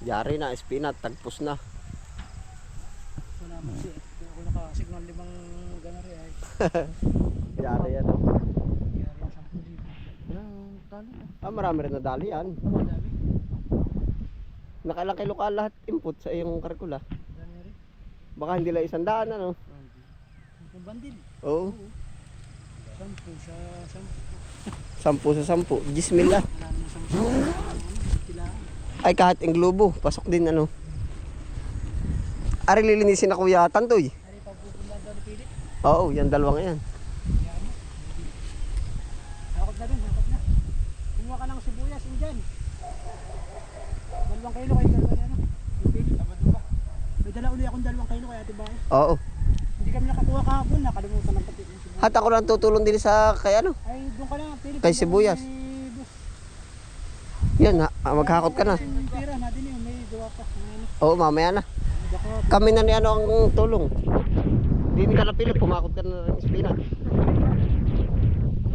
Yari na, spinat, tagpos na. Wala mo siya. Ako nakasignal 5 ganari ay. Yari yan. Yari yung 10,000. Yan, tali. Marami rin nadali yan. Madami. Nakailang kilo ka lahat input sa iyong karikula. Ganari. Baka hindi lang 100 ano. Ang bandil. Oo. 10 sa 10 10. sa 10. 10 lah. Wala naman 10. Kailangan. Ay kahit ang globo, pasok din ano. Ari lilinisin na kuya Tantoy. Ari pagpupunta daw ni Pilit. Oo, yan dalawang yan. Yan. Hakot na dun, hakot na. Kumuha ka ng sibuyas dyan. 2 kilo kayo dalawa yan. May dala uli akong 2 kilo kaya tiba. Oo. Hindi kami nakakuha kahapon, nakalimutan ng pati yung sibuyas. At ako lang tutulong din sa kay ano. Ay, doon ka na, Pilit. Kay sibuyas. Yan, maghakot ka na. Yung pira natin yun, may gawa pa. Oo, mamaya na. Baka Kami na ni ano ang tulong. Hindi ka na pilit, pumakot ka na ng spinat.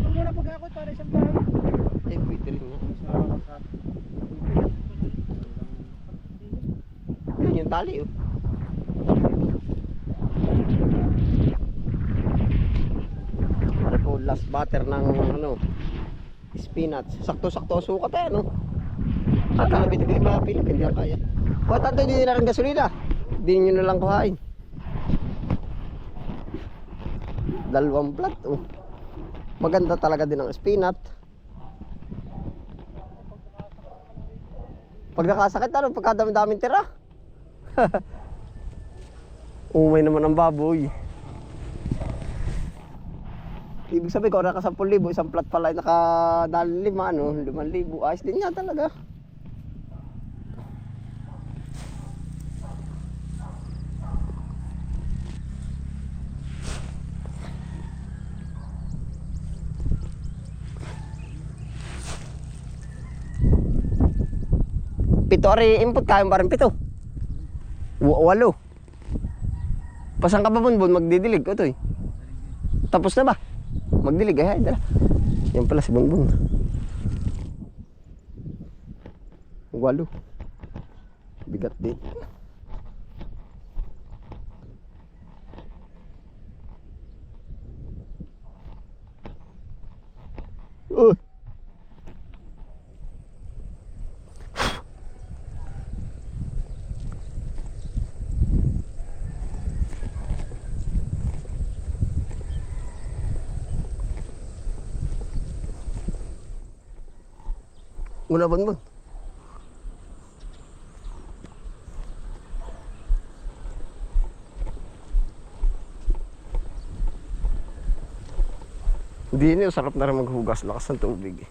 tulong muna pag-akot para isang bahay. Ay, pwede rin yan. Yan yung tali oh. Pare po last batter ng ano spinach. Sakto-sakto ang sukat eh no. At kalabit ko yung mga pilit, hindi na kaya. O tanto hindi na rin gasolina. Hindi nyo na lang kuhain. 2 plat oh. Maganda talaga din ang spinach. Pag nakasakit ano, pagkadami-daming tira. Umay naman ang baboy. Ibig sabihin kung naka 10,000, isang plat pala nakadali 5 ano, 5,000. Ayos din niya talaga. Pito ari input kayo pa rin 7. 8. Pasang ka ba bunbun magdidilig ko to eh. Tapos na ba? Magdilig ay dala. Yan pala si Bunbun. 8. Bigat din. Una Bunbun. Hindi niyo sarap na rin maghugas, lakas ng tubig.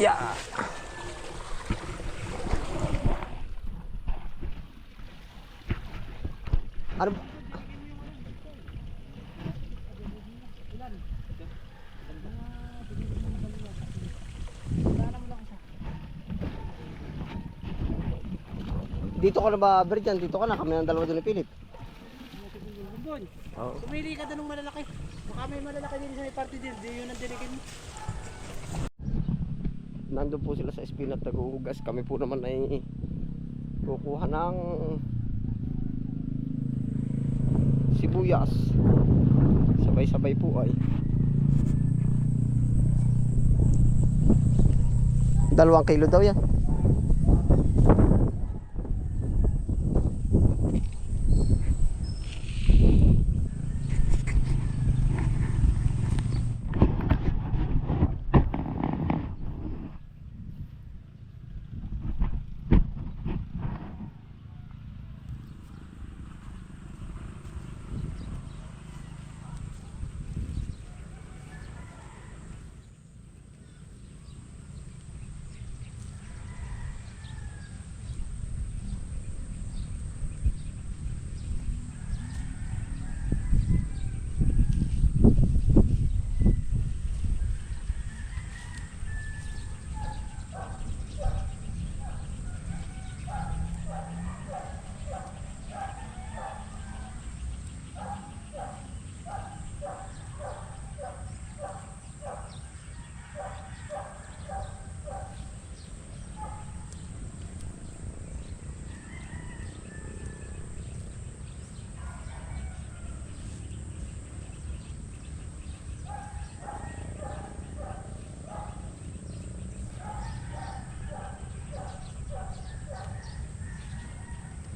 Ya. Ano? Dito ka na ba, Berjan? Dito ka na, kami ng dalawa doon ni Philip. Oh. Sumili ka doon ng malalaki. Baka may malalaki din sa may party din. Di yun ang diligin mo. Nandun po sila sa spinat naghuhugas. Kami po naman ay kukuha ng sibuyas. Sabay-sabay po ay 2 kilo daw yan.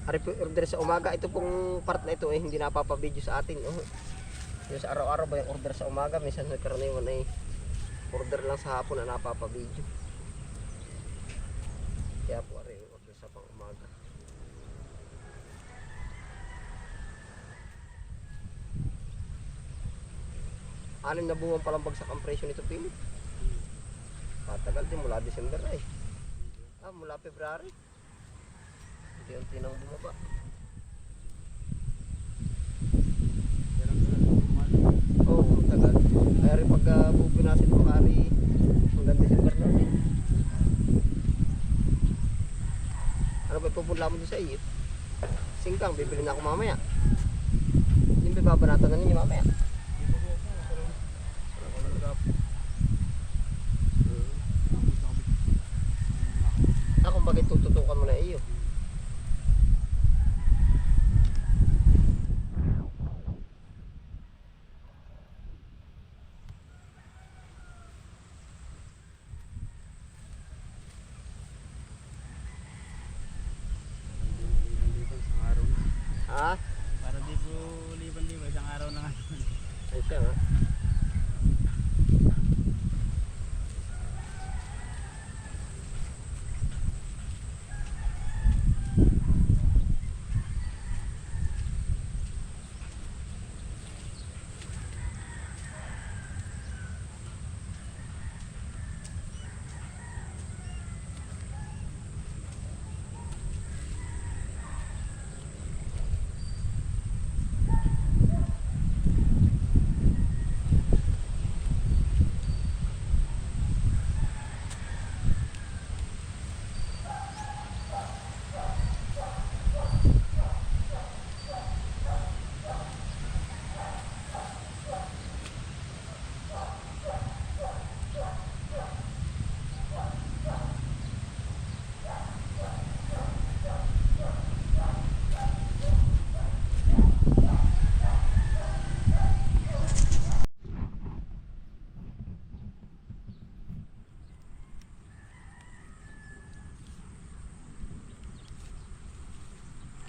Ari po order sa umaga. Ito pong part na ito hindi napapabideo sa atin. Yung sa araw-araw ba yung order sa umaga. Minsan sa karaniwan ay order lang sa hapon na napapabideo. Kaya po ari yung order sa pang umaga. Anim na buwan palang bagsak ang presyo nito, Philip. Patagal din mula December ay. Mula February. Unti-unti nang bumaba. Oo, tagal. Kaya rin pag pupinasin mo kari hanggang December na rin. Ano ba ipupunla mo doon sa iyo? Singkang, bibili na ako mamaya. Hindi ba babanatan na ninyo mamaya? Kung bakit tututukan mo na iyo. Ha? Para di po liban-liban, isang araw na nga. Ay siya nga.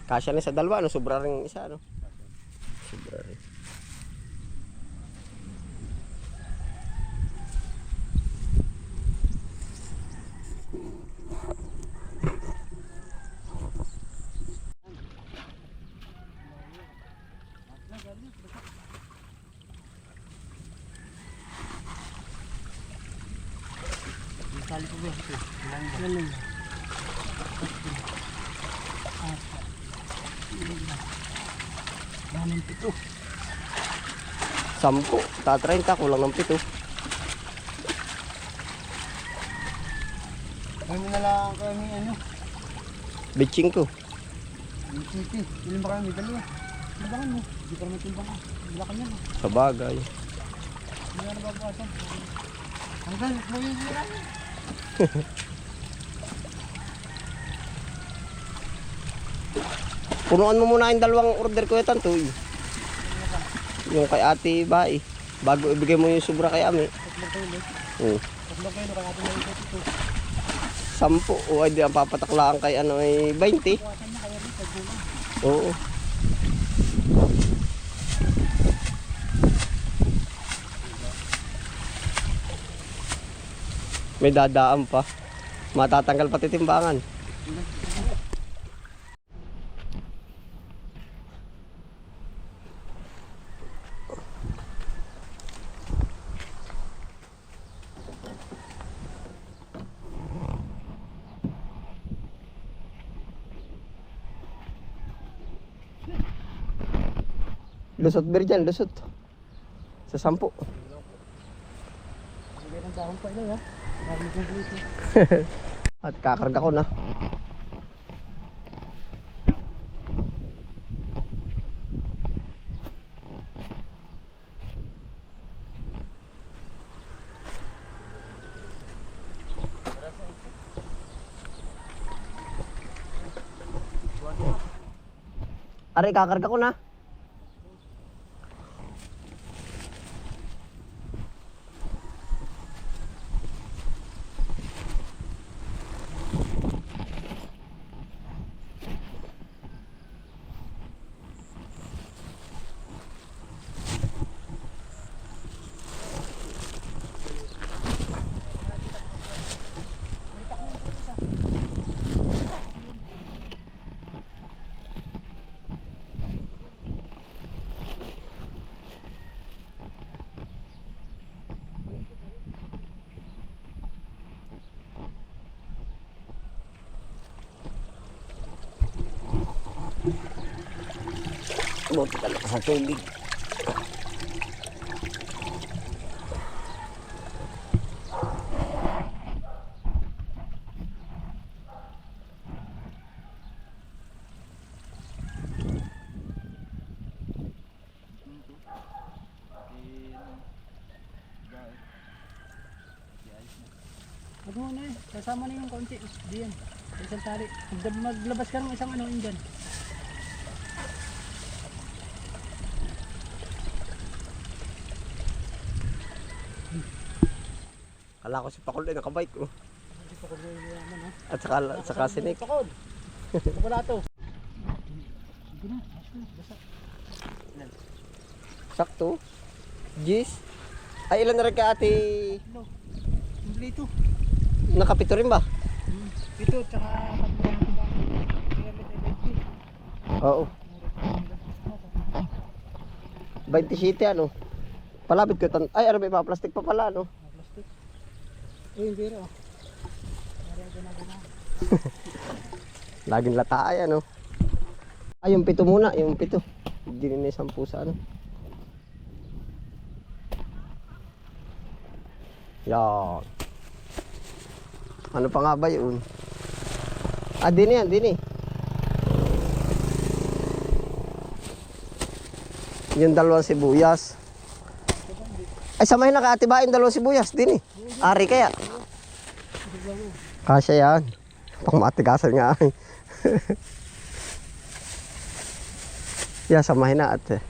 Kasya na sa dalawa, ano? Sobra rin isa, ano? Sobra rin. Kali ko ba ito? Ilan lang. Naman pito. 10, ta 30, kulang ng 7. Kami na lang kami ano? Bitching ko. City. Ilan ba kami? Dalawa. Timbangan mo. Hindi ka naman timbangan. Wala ka niyan. Sa bagay. Hindi ka nababawasan. Hanggang mo yung hira niya. Punuan mo muna yung dalawang order ko ito, Toy. Yung kay Ate Bai. Bago ibigay mo yung sobra kay Ami. 3 kilo. Oo. 3 kilo kaya ito na ito. 10 o ay di ang papataklaan kay ano ay 20. Buwasan na kaya rin sa gulang. Oo. May dadaan pa. Matatanggal pati timbangan. Lusot bir dyan, lusot. Sa 10. Bigay ng dahon pa ito ha. Marami kong dito. At kakarga ko na. Aray, kakarga ko na. Buti talaga sa tubig. Huwag mo na eh. Kasama na yung konti. Diyan. Isang tali. Maglabas ka ng isang ano yun dyan. Kala ko si Pakul ay nakabike oh. Hindi pa ko yaman ha. At saka si Nick. Pakod. Wala to. Sige na. Basta. Sakto. Gis. Ay ilan na rin ka ate? Ano? Hindi ito. Nakapito rin ba? Ito, tsaka pagbuhan ko ba? Oo. 27 ano? Palapit ko tan. Ay ano ba yung plastic pa pala no? Plastic. Yung biro. Laging lataay ano? Ay yung pito muna, yung pito. Hindi na 10 sa ano. Yan. Ano pa nga ba yun? Ah, din yan, din eh. Yung dalawang sibuyas. Ay, samahin na kaatibain dalawang sibuyas, din eh. Ari kaya. Kasya yan. Pang matigasan nga ay. Yeah, samahin na ate.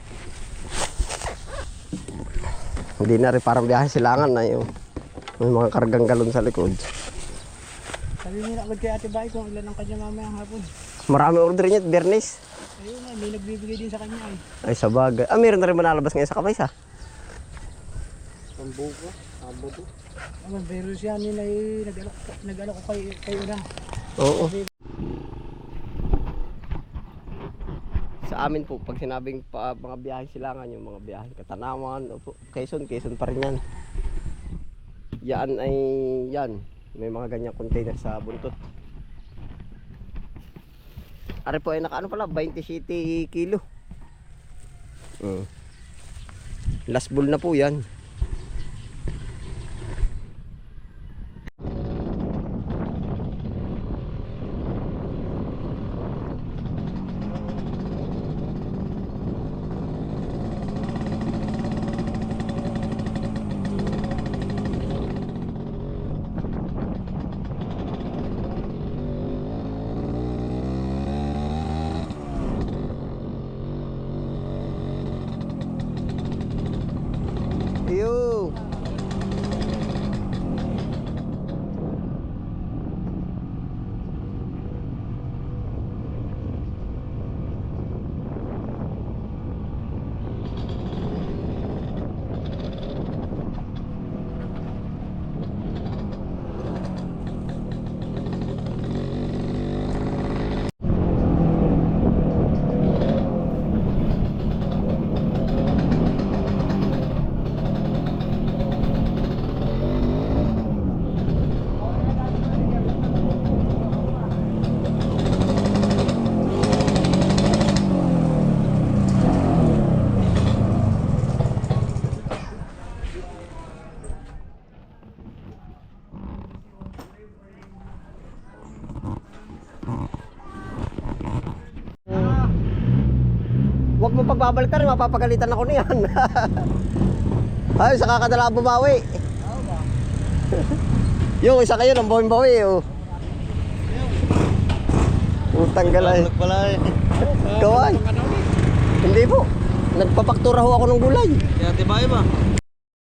Hindi na rin parang biyahe silangan na yung may mga kargang galon sa likod. Sabi mo na agad kay Ate Bay kung ilan ang kanya mamayang hapon. Marami order niya, Bernice. Ayun nga, may nagbibigay din sa kanya ay. Ay, sabagay. Ah, meron na rin manalabas ngayon sa kamay sa. Ang buko, abo to. Ang pero siya nila ay nag-alok ko kay Una. Oo. Sa amin po, pag sinabing mga biyahe silangan, yung mga biyahe Katanawan, opo, Quezon pa rin yan. Yan ay, yan. May mga ganyang container sa buntot. Ari po ay nakaano pala, 27 kilo. Last bull na po yan. Yo. Huwag mo pagbabalikan, mapapagalitan ako niyan. Ay, sa kakadala bumawi. Yung isa kayo ng bawi oh. Utang galay. Kaway. Hindi po. Nagpapaktura ho ako ng gulay. Kaya Ate Bay ba?